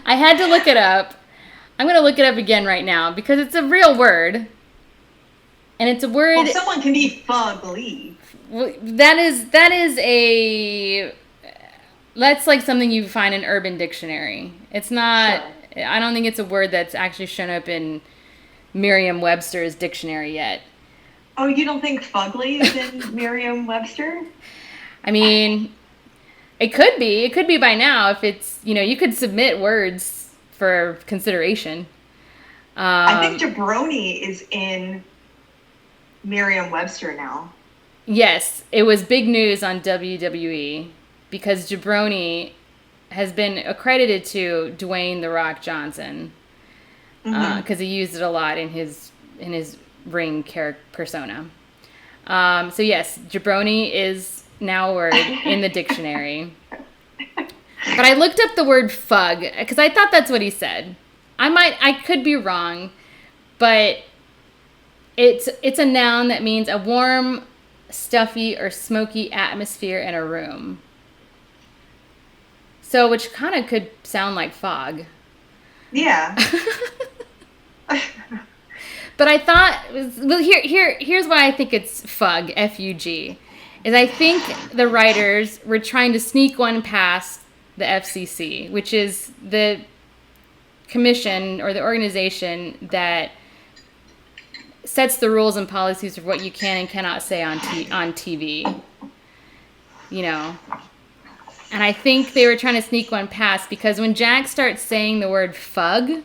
[SPEAKER 1] I had to look it up. I'm going to look it up again right now because it's a real word. And it's a word...
[SPEAKER 5] Well, someone can be fugly.
[SPEAKER 1] That is that's like something you find in Urban Dictionary. It's not. I don't think it's a word that's actually shown up in Merriam-Webster's dictionary yet.
[SPEAKER 5] Oh, you don't think fugly is in Merriam-Webster?
[SPEAKER 1] I mean, it could be. It could be by now if it's, you could submit words for consideration.
[SPEAKER 5] I think jabroni is in Merriam-Webster now.
[SPEAKER 1] Yes, it was big news on WWE because jabroni has been accredited to Dwayne "The Rock" Johnson because he used it a lot in his ring persona. So yes, jabroni is now a word in the dictionary. But I looked up the word fug because I thought that's what he said. I could be wrong, but it's a noun that means a warm, stuffy, or smoky atmosphere in a room. So, which kind of could sound like fog.
[SPEAKER 5] Yeah.
[SPEAKER 1] But I thought, well, here's why I think it's fug, F-U-G, is I think the writers were trying to sneak one past the FCC, which is the commission or the organization that sets the rules and policies of what you can and cannot say on TV. And I think they were trying to sneak one past because when Jack starts saying the word fug,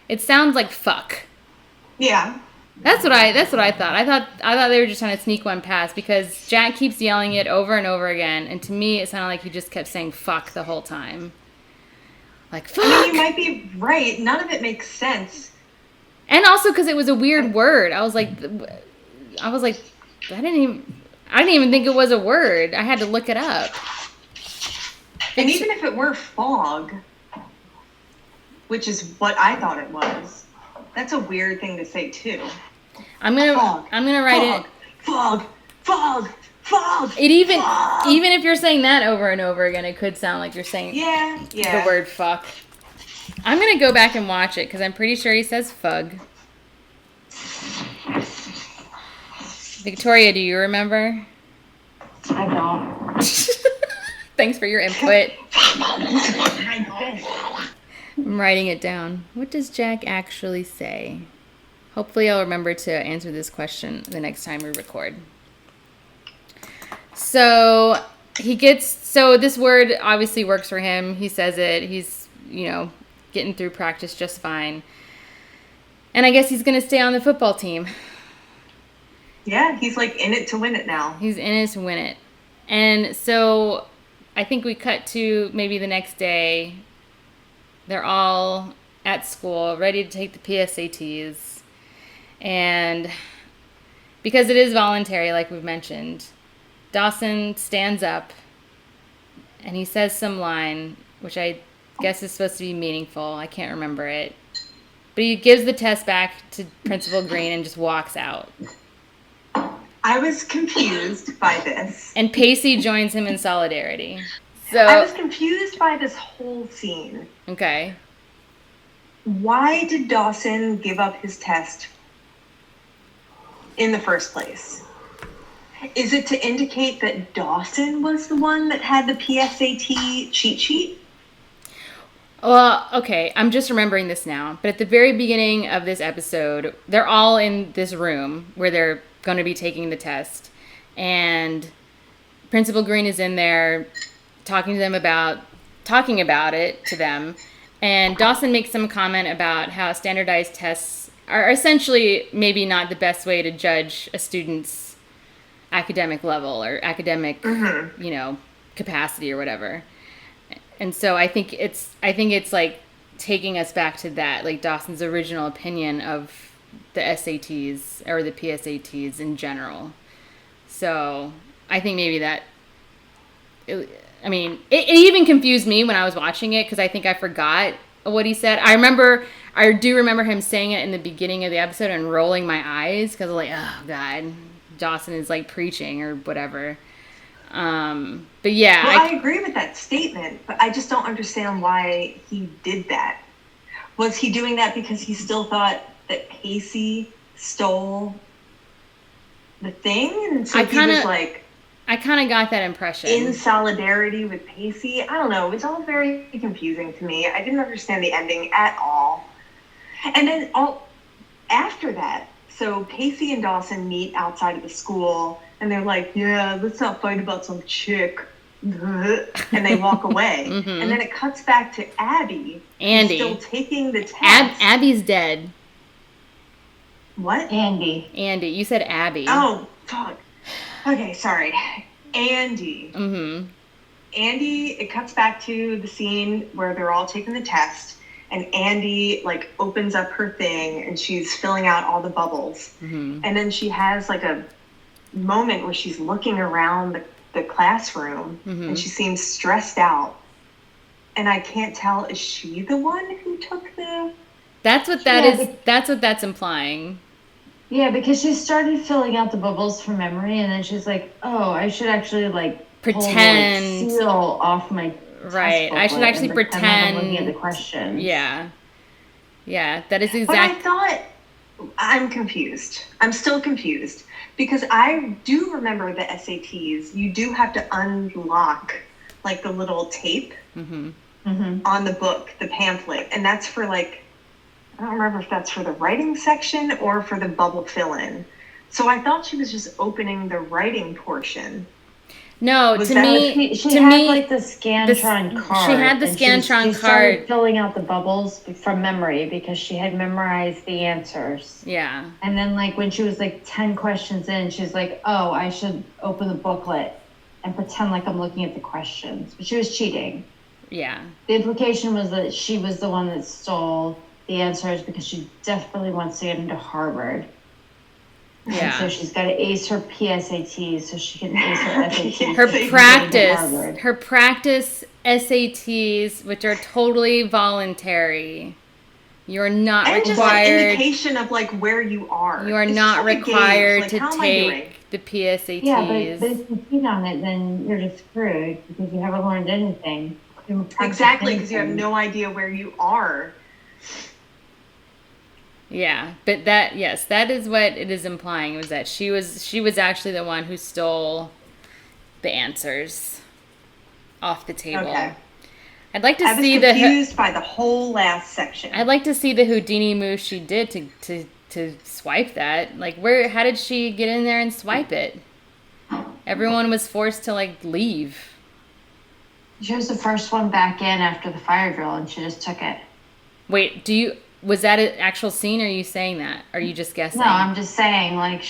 [SPEAKER 1] it sounds like fuck.
[SPEAKER 5] Yeah.
[SPEAKER 1] That's what I thought. I thought they were just trying to sneak one past because Jack keeps yelling it over and over again, and to me it sounded like he just kept saying fuck the whole time. Like fuck.
[SPEAKER 5] I mean, you might be right. None of it makes sense.
[SPEAKER 1] And also because it was a weird word. I was like, I didn't even think it was a word. I had to look it up.
[SPEAKER 5] And even if it were fog, which is what I thought it was, that's a weird thing to say too.
[SPEAKER 1] I'm gonna write
[SPEAKER 5] fog,
[SPEAKER 1] it.
[SPEAKER 5] Fog.
[SPEAKER 1] It even if you're saying that over and over again, it could sound like you're saying the word fuck. I'm gonna go back and watch it because I'm pretty sure he says fug. Victoria, do you remember?
[SPEAKER 4] I don't.
[SPEAKER 1] Thanks for your input. I'm writing it down. What does Jack actually say? Hopefully I'll remember to answer this question the next time we record. So this word obviously works for him. He says it. He's, getting through practice just fine. And I guess he's going to stay on the football team.
[SPEAKER 5] Yeah, he's like in it to win it now.
[SPEAKER 1] He's in it to win it. And so I think we cut to maybe the next day. They're all at school, ready to take the PSATs. And because it is voluntary, like we've mentioned, Dawson stands up and he says some line, which I guess is supposed to be meaningful. I can't remember it. But he gives the test back to Principal Green and just walks out.
[SPEAKER 5] I was confused by this.
[SPEAKER 1] And Pacey joins him in solidarity. So
[SPEAKER 5] I was confused by this whole scene.
[SPEAKER 1] Okay.
[SPEAKER 5] Why did Dawson give up his test in the first place? Is it to indicate that Dawson was the one that had the PSAT cheat sheet?
[SPEAKER 1] Well, okay, I'm just remembering this now. But at the very beginning of this episode, they're all in this room where they're going to be taking the test. And Principal Green is in there talking about it to them. And Dawson makes some comment about how standardized tests are essentially maybe not the best way to judge a student's academic level or academic, capacity or whatever. And so I think it's like taking us back to that, like Dawson's original opinion of the SATs or the PSATs in general. So I think maybe that, it even confused me when I was watching it because I think I forgot what he said. I do remember him saying it in the beginning of the episode and rolling my eyes because I was like, oh God, Dawson is like preaching or whatever. But yeah.
[SPEAKER 5] Well, I agree with that statement, but I just don't understand why he did that. Was he doing that because he still thought that Pacey stole the thing? And so he was like,
[SPEAKER 1] I kind of got that impression.
[SPEAKER 5] in solidarity with Pacey. I don't know. It's all very confusing to me. I didn't understand the ending at all. And then after that, so Pacey and Dawson meet outside of the school, and they're like, yeah, let's not fight about some chick. And they walk away.
[SPEAKER 1] Mhm.
[SPEAKER 5] And then it cuts back to Abby.
[SPEAKER 1] Andy.
[SPEAKER 5] Who's still taking the test.
[SPEAKER 1] Abby's dead.
[SPEAKER 5] What?
[SPEAKER 4] Andy.
[SPEAKER 1] Andy. You said Abby.
[SPEAKER 5] Oh, fuck. Okay, sorry. Andy.
[SPEAKER 1] Mm-hmm.
[SPEAKER 5] Andy, it cuts back to the scene where they're all taking the test, and Andy, like, opens up her thing, and she's filling out all the bubbles.
[SPEAKER 1] Mm-hmm.
[SPEAKER 5] And then she has, like, a moment where she's looking around the classroom,
[SPEAKER 1] Mm-hmm.
[SPEAKER 5] and she seems stressed out. And I can't tell, is she the one who took the...
[SPEAKER 1] That's what that is. That's what that's implying.
[SPEAKER 4] Yeah, because she started filling out the bubbles from memory, and then she's like, "Oh, I should actually like
[SPEAKER 1] Pretend.
[SPEAKER 4] pull the, like, seal off my
[SPEAKER 1] Right.
[SPEAKER 4] test
[SPEAKER 1] I should
[SPEAKER 4] booklet
[SPEAKER 1] actually
[SPEAKER 4] and pretend like I'm looking at
[SPEAKER 1] pretend.
[SPEAKER 4] the questions."
[SPEAKER 1] Yeah. Yeah. That is
[SPEAKER 5] But I
[SPEAKER 1] exact.
[SPEAKER 5] thought, I'm confused. I'm still confused. Because I do remember the SATs. You do have to unlock, like, the little tape
[SPEAKER 1] Mm-hmm.
[SPEAKER 4] Mm-hmm.
[SPEAKER 5] on the book, the pamphlet. And that's for, like, I don't remember if that's for the writing section or for the bubble fill-in. So I thought she was just opening the writing portion.
[SPEAKER 1] No,
[SPEAKER 5] Was
[SPEAKER 1] to
[SPEAKER 5] that
[SPEAKER 1] me,
[SPEAKER 4] She
[SPEAKER 1] to
[SPEAKER 4] had
[SPEAKER 1] me,
[SPEAKER 4] like the Scantron card.
[SPEAKER 1] she had the
[SPEAKER 4] and
[SPEAKER 1] Scantron
[SPEAKER 4] she started
[SPEAKER 1] card.
[SPEAKER 4] filling out the bubbles from memory because she had memorized the answers.
[SPEAKER 1] yeah,
[SPEAKER 4] And then, like, when she was like 10 questions in, she's like, "Oh, I should open the booklet and pretend like I'm looking at the questions." But she was cheating.
[SPEAKER 1] yeah,
[SPEAKER 4] The implication was that she was the one that stole the answers because she desperately wants to get into Harvard. And so
[SPEAKER 1] yeah.
[SPEAKER 4] she's got to ace her PSATs so she can ace her SATs.
[SPEAKER 1] Her
[SPEAKER 4] so she can get into
[SPEAKER 1] practice,
[SPEAKER 4] Harvard.
[SPEAKER 1] her practice SATs, which are totally voluntary. You're not
[SPEAKER 5] And just an
[SPEAKER 1] required.
[SPEAKER 5] indication of, like, where you are.
[SPEAKER 1] You are
[SPEAKER 5] It's
[SPEAKER 1] not
[SPEAKER 5] just like a gauge,
[SPEAKER 1] required
[SPEAKER 5] like,
[SPEAKER 1] to
[SPEAKER 5] how am I doing?
[SPEAKER 1] take the PSATs.
[SPEAKER 4] Yeah, but if you cheat on it, then you're just screwed because you haven't learned anything. You haven't practiced
[SPEAKER 5] Exactly, because you have
[SPEAKER 4] anything.
[SPEAKER 5] no idea where you are.
[SPEAKER 1] Yeah, but that, yes, that is what it is implying, was that she was actually the one who stole the answers off the table.
[SPEAKER 5] Okay.
[SPEAKER 1] I'd like to
[SPEAKER 5] I was
[SPEAKER 1] see
[SPEAKER 5] confused by the whole last section.
[SPEAKER 1] I'd like to see the Houdini move she did to swipe that. Like, how did she get in there and swipe it? Everyone was forced to, like, leave.
[SPEAKER 4] She was the first one back in after the fire drill, and she just took it.
[SPEAKER 1] Wait, was that an actual scene, or are you saying that? Or are you just guessing?
[SPEAKER 4] No, I'm just saying, like,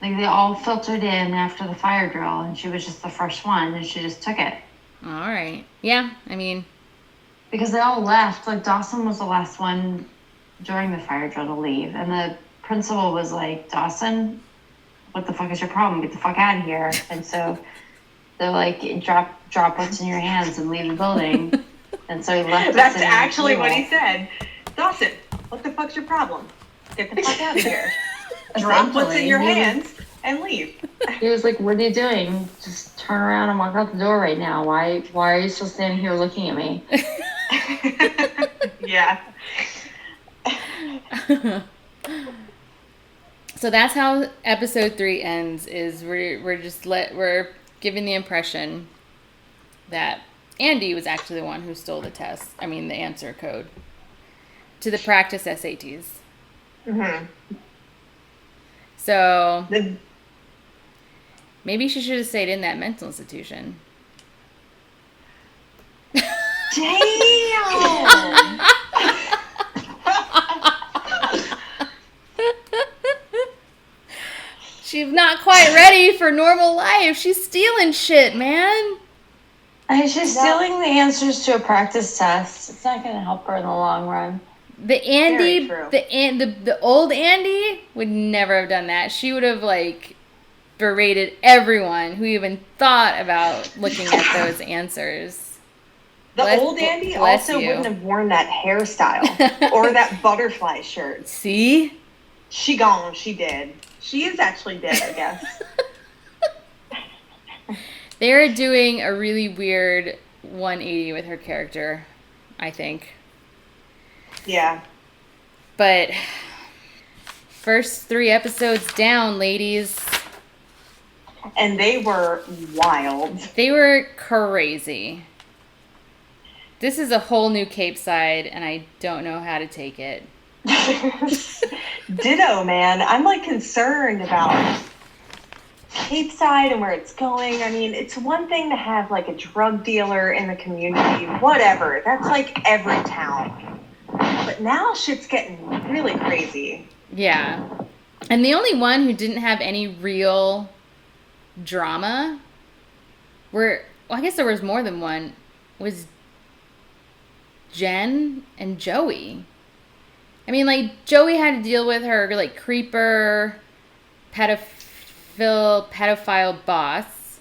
[SPEAKER 4] they all filtered in after the fire drill, and she was just the first one, and she just took it.
[SPEAKER 1] All right. Yeah, I mean,
[SPEAKER 4] Because they all left. Like, Dawson was the last one during the fire drill to leave, and the principal was like, "Dawson, what the fuck is your problem? Get the fuck out of here." And so they're like, drop what's in your hands and leave the building. And so he left.
[SPEAKER 5] That's
[SPEAKER 4] us in
[SPEAKER 5] actually
[SPEAKER 4] the
[SPEAKER 5] what he
[SPEAKER 4] pool.
[SPEAKER 5] said. Dawson, what the fuck's your problem? Get the fuck out of here. Drop what's in your hands and leave.
[SPEAKER 4] He was like, "What are you doing? Just turn around and walk out the door right now. Why are you still standing here looking at me?"
[SPEAKER 5] Yeah.
[SPEAKER 1] so that's how episode 3 ends. Is we're giving the impression that Andy was actually the one who stole the test. I mean, the answer code to the practice SATs.
[SPEAKER 5] Mm-hmm.
[SPEAKER 1] So maybe she should have stayed in that mental institution.
[SPEAKER 5] Damn!
[SPEAKER 1] She's not quite ready for normal life. She's stealing shit, man.
[SPEAKER 4] I mean, she's stealing the answers to a practice test. It's not going to help her in the long run.
[SPEAKER 1] The Andy,
[SPEAKER 5] Very true.
[SPEAKER 1] the old Andy would never have done that. She would have, like, berated everyone who even thought about looking at those answers.
[SPEAKER 5] The old Andy
[SPEAKER 1] bless
[SPEAKER 5] also
[SPEAKER 1] you.
[SPEAKER 5] wouldn't have worn that hairstyle or that butterfly shirt.
[SPEAKER 1] See?
[SPEAKER 5] She gone. She did. She is actually dead, I guess.
[SPEAKER 1] They're doing a really weird 180 with her character, I think.
[SPEAKER 5] Yeah.
[SPEAKER 1] But first 3 episodes down, ladies.
[SPEAKER 5] and they were wild.
[SPEAKER 1] They were crazy. This is a whole new Cape Side, and I don't know how to take it.
[SPEAKER 5] Ditto, man. I'm like concerned about Cape Side and where it's going. I mean, it's one thing to have like a drug dealer in the community, whatever. That's like every town. But now shit's getting really crazy.
[SPEAKER 1] Yeah. And the only one who didn't have any real drama I guess there was more than one, was Jen and Joey. I mean, like, Joey had to deal with her, like, creeper, pedophile boss.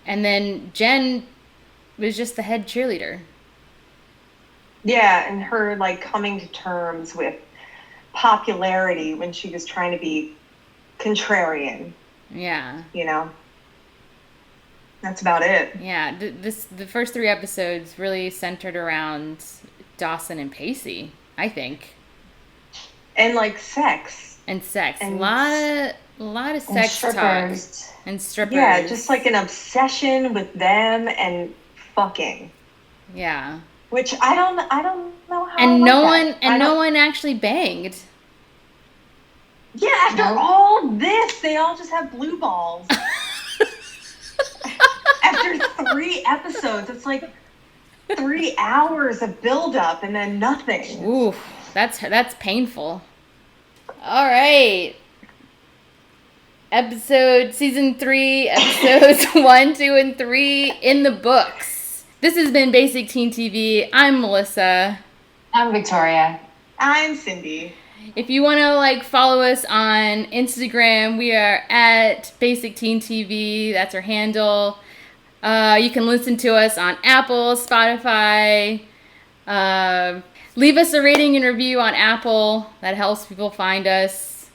[SPEAKER 1] And then Jen was just the head cheerleader.
[SPEAKER 5] Yeah, and her like coming to terms with popularity when she was trying to be contrarian,
[SPEAKER 1] Yeah.
[SPEAKER 5] you know? That's about it.
[SPEAKER 1] Yeah. The first 3 episodes really centered around Dawson and Pacey, I think.
[SPEAKER 5] And like sex.
[SPEAKER 1] And sex.
[SPEAKER 5] And
[SPEAKER 1] a lot of sex talk.
[SPEAKER 4] strippers.
[SPEAKER 1] And strippers.
[SPEAKER 5] Yeah, just like an obsession with them and fucking.
[SPEAKER 1] Yeah.
[SPEAKER 5] Which I don't know how.
[SPEAKER 1] And
[SPEAKER 5] I
[SPEAKER 1] no
[SPEAKER 5] don't-
[SPEAKER 1] one actually banged.
[SPEAKER 5] Yeah, after
[SPEAKER 4] No.
[SPEAKER 5] all this, they all just have blue balls. After 3 episodes, it's like 3 hours of buildup and then nothing.
[SPEAKER 1] Ooh, that's painful. All right. Season 3, episodes 1, 2, and 3 in the books. This has been Basic Teen TV. I'm Melissa.
[SPEAKER 4] I'm Victoria.
[SPEAKER 5] I'm Cindy.
[SPEAKER 1] If you want to like follow us on Instagram, we are at Basic Teen TV. That's our handle. You can listen to us on Apple, Spotify. Leave us a rating and review on Apple. That helps people find us,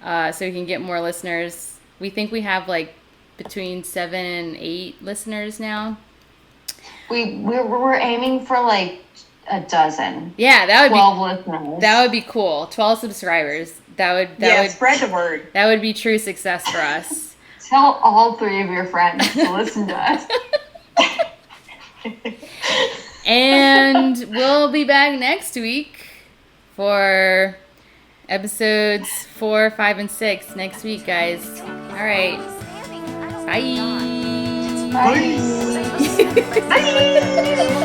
[SPEAKER 1] so we can get more listeners. We think we have like between 7 and 8 listeners now.
[SPEAKER 4] We're aiming for like a dozen.
[SPEAKER 1] Yeah, that would
[SPEAKER 4] 12 listeners.
[SPEAKER 1] That would be cool. 12 subscribers. That would
[SPEAKER 5] Spread the word.
[SPEAKER 1] That would be true success for us.
[SPEAKER 4] Tell all 3 of your friends to listen to us.
[SPEAKER 1] And we'll be back next week for episodes 4, 5, and 6 next week, guys. All right.
[SPEAKER 2] Standing. I don't know.
[SPEAKER 1] Bye.
[SPEAKER 4] Bye.
[SPEAKER 2] Was I supposed to stand in my